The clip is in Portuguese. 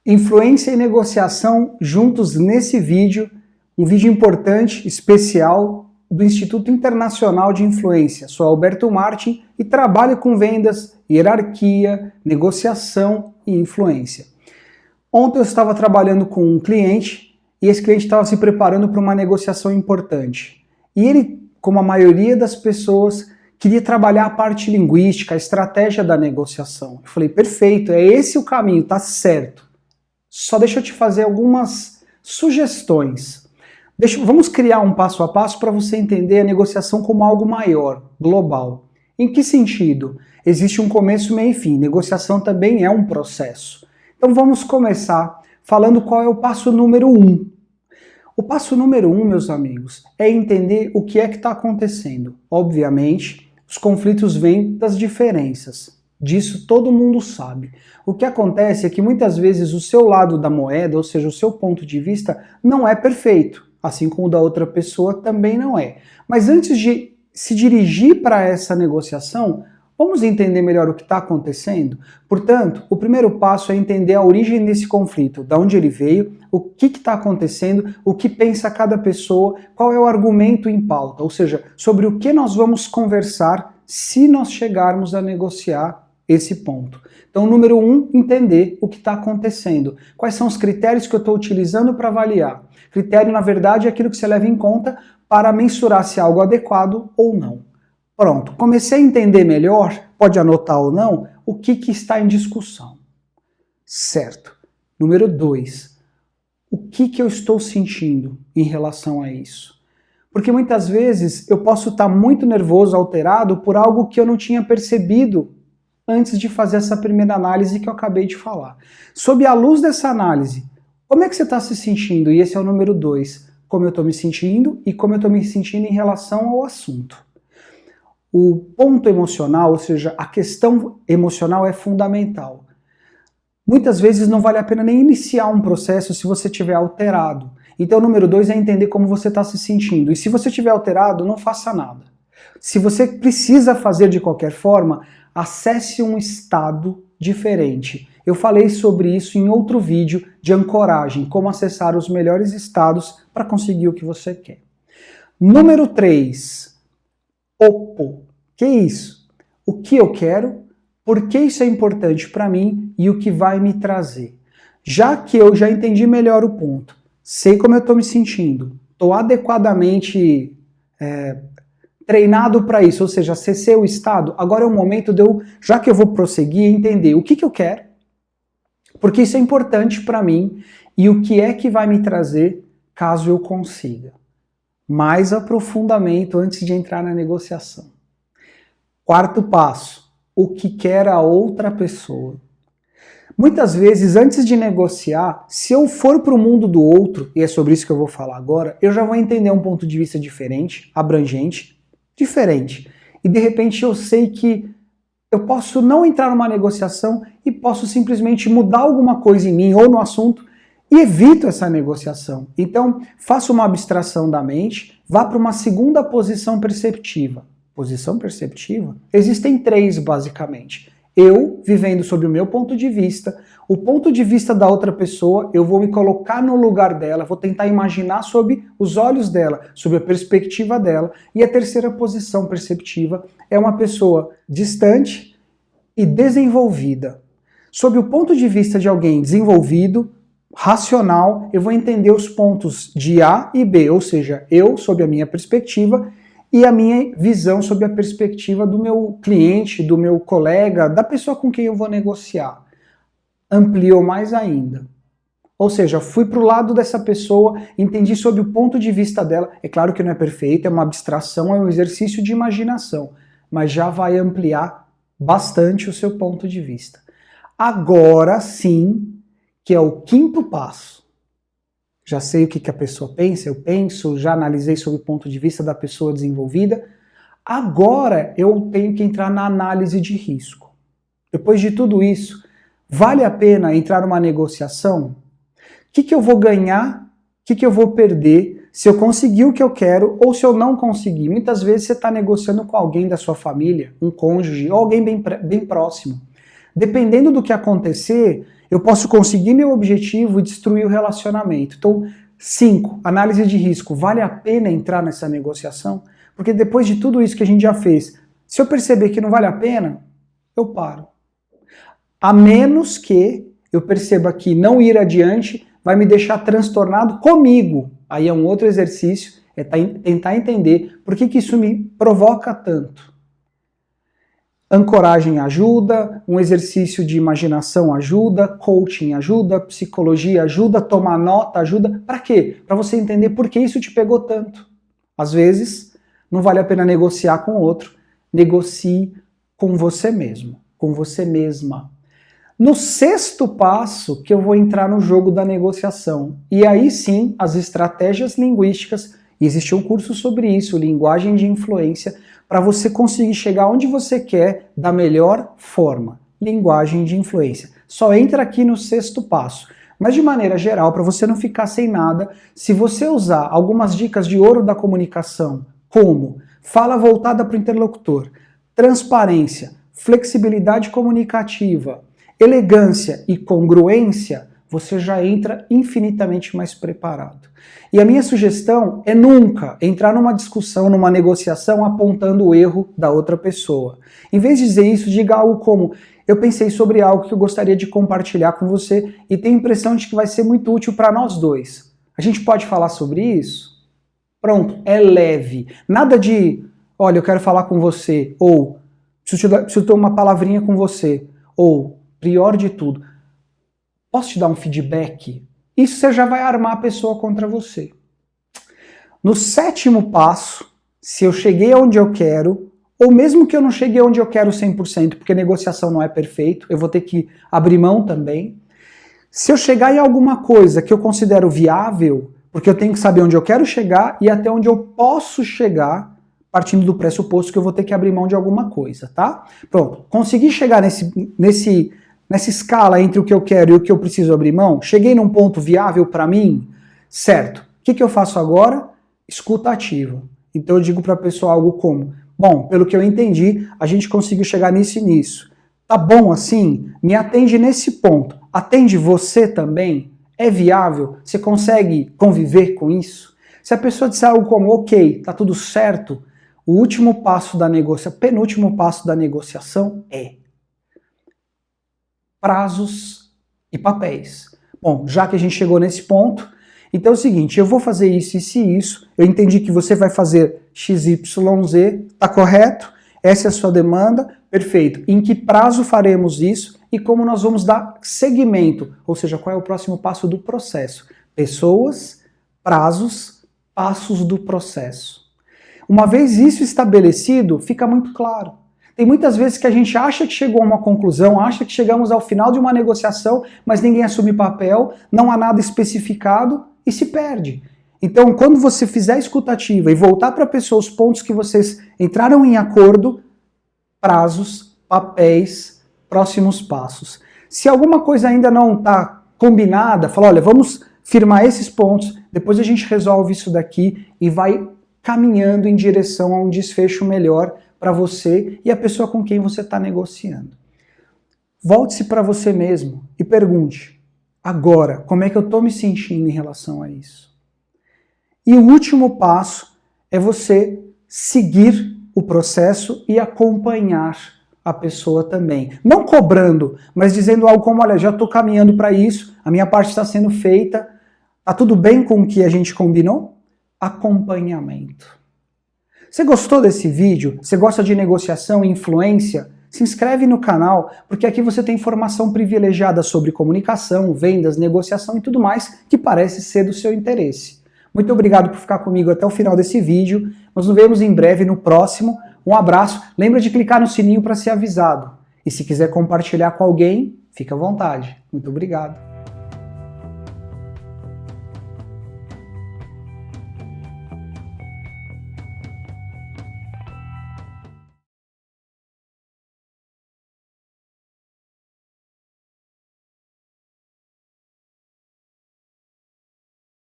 Influência e negociação juntos nesse vídeo, um vídeo importante, especial, do Instituto Internacional de Influência. Sou Alberto Martin e trabalho com vendas, hierarquia, negociação e influência. Ontem eu estava trabalhando com um cliente e esse cliente estava se preparando para uma negociação importante. E ele, como a maioria das pessoas, queria trabalhar a parte linguística, a estratégia da negociação. Eu falei, perfeito, é esse o caminho, tá certo. Só deixa eu te fazer algumas sugestões. Vamos criar um passo a passo para você entender a negociação como algo maior, global. Em que sentido? Existe um começo, meio e fim. Negociação também é um processo. Então vamos começar falando qual é o passo número 1. O passo número 1, meus amigos, é entender o que é que está acontecendo. Obviamente, os conflitos vêm das diferenças. Disso todo mundo sabe. O que acontece é que muitas vezes o seu lado da moeda, ou seja, o seu ponto de vista, não é perfeito, assim como o da outra pessoa também não é. Mas antes de se dirigir para essa negociação, vamos entender melhor o que está acontecendo? Portanto, o primeiro passo é entender a origem desse conflito, de onde ele veio, o que está acontecendo, o que pensa cada pessoa, qual é o argumento em pauta, ou seja, sobre o que nós vamos conversar se nós chegarmos a negociar esse ponto. Então, número 1, entender o que está acontecendo. Quais são os critérios que eu estou utilizando para avaliar? Critério, na verdade, é aquilo que você leva em conta para mensurar se é algo adequado ou não. Pronto, comecei a entender melhor, pode anotar ou não, o que está em discussão. Certo. Número 2, o que eu estou sentindo em relação a isso? Porque muitas vezes eu posso estar muito nervoso, alterado por algo que eu não tinha percebido antes de fazer essa primeira análise que eu acabei de falar. Sob a luz dessa análise, como é que você está se sentindo? E esse é o número 2. Como eu estou me sentindo e como eu estou me sentindo em relação ao assunto. O ponto emocional, ou seja, a questão emocional é fundamental. Muitas vezes não vale a pena nem iniciar um processo se você estiver alterado. Então o número 2 é entender como você está se sentindo. E se você estiver alterado, não faça nada. Se você precisa fazer de qualquer forma, acesse um estado diferente. Eu falei sobre isso em outro vídeo de ancoragem, como acessar os melhores estados para conseguir o que você quer. Número 3. Opo. Que é isso? O que eu quero, por que isso é importante para mim e o que vai me trazer. Já que eu já entendi melhor o ponto, sei como eu estou me sentindo, estou adequadamente treinado para isso, ou seja, acessei o estado, agora é o momento de eu, já que eu vou prosseguir, entender o que eu quero, porque isso é importante para mim e o que é que vai me trazer caso eu consiga. Mais aprofundamento antes de entrar na negociação. Quarto passo, o que quer a outra pessoa. Muitas vezes, antes de negociar, se eu for para o mundo do outro, e é sobre isso que eu vou falar agora, eu já vou entender um ponto de vista diferente, abrangente, diferente. E de repente eu sei que eu posso não entrar numa negociação e posso simplesmente mudar alguma coisa em mim ou no assunto e evito essa negociação. Então, faça uma abstração da mente, vá para uma segunda posição perceptiva. Posição perceptiva? Existem 3, basicamente. Eu, vivendo sob o meu ponto de vista, o ponto de vista da outra pessoa, eu vou me colocar no lugar dela, vou tentar imaginar sob os olhos dela, sob a perspectiva dela. E a terceira posição perceptiva é uma pessoa distante e desenvolvida. Sob o ponto de vista de alguém desenvolvido, racional, eu vou entender os pontos de A e B, ou seja, eu sob a minha perspectiva e a minha visão sob a perspectiva do meu cliente, do meu colega, da pessoa com quem eu vou negociar. Ampliou mais ainda. Ou seja, fui para o lado dessa pessoa, entendi sob o ponto de vista dela. É claro que não é perfeito, é uma abstração, é um exercício de imaginação, mas já vai ampliar bastante o seu ponto de vista. Agora sim, que é o quinto passo. Já sei o que a pessoa pensa, eu penso, já analisei sob o ponto de vista da pessoa desenvolvida. Agora eu tenho que entrar na análise de risco. Depois de tudo isso, vale a pena entrar numa negociação? O que eu vou ganhar? O que eu vou perder? Se eu conseguir o que eu quero ou se eu não conseguir? Muitas vezes você está negociando com alguém da sua família, um cônjuge ou alguém bem próximo. Dependendo do que acontecer, eu posso conseguir meu objetivo e destruir o relacionamento. Então, 5, análise de risco. Vale a pena entrar nessa negociação? Porque depois de tudo isso que a gente já fez, se eu perceber que não vale a pena, eu paro. A menos que eu perceba que não ir adiante vai me deixar transtornado comigo. Aí é um outro exercício, é tentar entender por que isso me provoca tanto. Ancoragem ajuda, um exercício de imaginação ajuda, coaching ajuda, psicologia ajuda, tomar nota ajuda. Para quê? Para você entender por que isso te pegou tanto. Às vezes, não vale a pena negociar com o outro. Negocie com você mesmo, com você mesma. No 6º passo que eu vou entrar no jogo da negociação. E aí sim, as estratégias linguísticas, e existe um curso sobre isso, linguagem de influência, para você conseguir chegar onde você quer da melhor forma. Linguagem de influência. Só entra aqui no 6º passo. Mas de maneira geral, para você não ficar sem nada, se você usar algumas dicas de ouro da comunicação, como fala voltada para o interlocutor, transparência, flexibilidade comunicativa, elegância e congruência, você já entra infinitamente mais preparado. E a minha sugestão é nunca entrar numa discussão, numa negociação, apontando o erro da outra pessoa. Em vez de dizer isso, diga algo como: eu pensei sobre algo que eu gostaria de compartilhar com você e tenho a impressão de que vai ser muito útil para nós dois. A gente pode falar sobre isso? Pronto, é leve. Nada de, olha, eu quero falar com você, ou preciso ter uma palavrinha com você, ou, pior de tudo, posso te dar um feedback? Isso você já vai armar a pessoa contra você. No 7º passo, se eu cheguei onde eu quero, ou mesmo que eu não cheguei onde eu quero 100%, porque negociação não é perfeito, eu vou ter que abrir mão também. Se eu chegar em alguma coisa que eu considero viável, porque eu tenho que saber onde eu quero chegar e até onde eu posso chegar, partindo do pressuposto que eu vou ter que abrir mão de alguma coisa, tá? Pronto, consegui chegar nessa escala entre o que eu quero e o que eu preciso abrir mão? Cheguei num ponto viável para mim? Certo. O que eu faço agora? Escuta ativa. Então eu digo para a pessoa algo como: bom, pelo que eu entendi, a gente conseguiu chegar nisso e nisso. Tá bom assim? Me atende nesse ponto. Atende você também? É viável? Você consegue conviver com isso? Se a pessoa disser algo como: ok, tá tudo certo, o último passo da negociação, penúltimo passo da negociação é prazos e papéis. Bom, já que a gente chegou nesse ponto, então é o seguinte, eu vou fazer isso, isso e isso, eu entendi que você vai fazer XYZ, tá correto? Essa é a sua demanda, perfeito. Em que prazo faremos isso e como nós vamos dar seguimento, ou seja, qual é o próximo passo do processo? Pessoas, prazos, passos do processo. Uma vez isso estabelecido, fica muito claro. Tem muitas vezes que a gente acha que chegou a uma conclusão, acha que chegamos ao final de uma negociação, mas ninguém assume papel, não há nada especificado e se perde. Então, quando você fizer a escutativa e voltar para a pessoa os pontos que vocês entraram em acordo, prazos, papéis, próximos passos. Se alguma coisa ainda não está combinada, fala, olha, vamos firmar esses pontos, depois a gente resolve isso daqui e vai caminhando em direção a um desfecho melhor para você e a pessoa com quem você está negociando. Volte-se para você mesmo e pergunte, agora, como é que eu estou me sentindo em relação a isso? E o último passo é você seguir o processo e acompanhar a pessoa também. Não cobrando, mas dizendo algo como, olha, já estou caminhando para isso, a minha parte está sendo feita, está tudo bem com o que a gente combinou? Acompanhamento. Você gostou desse vídeo? Você gosta de negociação e influência? Se inscreve no canal, porque aqui você tem informação privilegiada sobre comunicação, vendas, negociação e tudo mais que parece ser do seu interesse. Muito obrigado por ficar comigo até o final desse vídeo. Nós nos vemos em breve no próximo. Um abraço. Lembra de clicar no sininho para ser avisado. E se quiser compartilhar com alguém, fica à vontade. Muito obrigado.